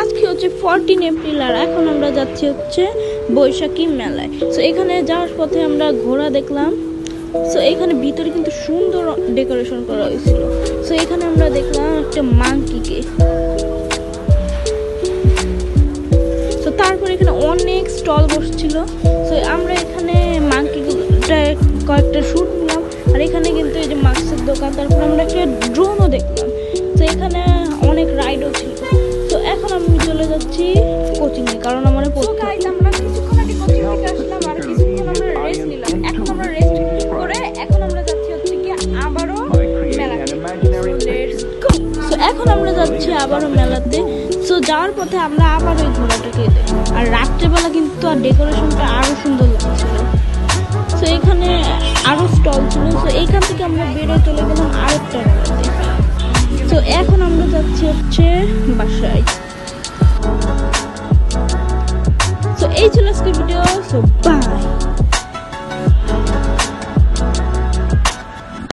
আজকে হচ্ছে 14 এপ্রিল আর এখন আমরা যাচ্ছি হচ্ছে বৈশাখী মেলায়। সো এখানে যাওয়ার পথে আমরা ঘোড়া দেখলাম। সো এখানে ভিতরে কিন্তু সুন্দর ডেকোরেশন করা হয়েছিল। সো এখানে আমরা দেখলাম একটা মাংকিকে। সো তারপর এখানে অনেক স্টল বসছিল। সো আমরা এখানে মাংকিটা কয়েকটা শ্যুট নিলাম। আর এখানে কিন্তু এই যে মাস্কের দোকান, তারপর আমরা একটা ড্রোনও দেখলাম। তো এখানে অনেক রাইডও ছিল। তো এখন আমি চলে যাচ্ছি কোচিংয়ে, কারণ আমার আমরা কিছুক্ষণ আগে কোচিং থেকে আসলাম আর কিছুক্ষণ আমরা রেস্ট নিলাম। এখন আমরা রেস্ট করে এখন আমরা যাচ্ছি হচ্ছে কি আবারও মেলাতে। সো এখন আমরা যাচ্ছি আবারও মেলাতে। সো যাওয়ার পথে আমরা আবার ওই ঘোড়াটাকে দেখলাম। আর রাত্রেবেলা কিন্তু আর ডেকোরেশনটা আরো সুন্দর লাগছিল। সো এখানে আরো স্টল ছিল। সো এইখান থেকে আমরা বেরিয়ে চলে গেলাম আরেকটা মেলাতে। তো এখন আমরা যাচ্ছি হচ্ছে বাসায়। তো এই ছিল আজকের ভিডিও। So by.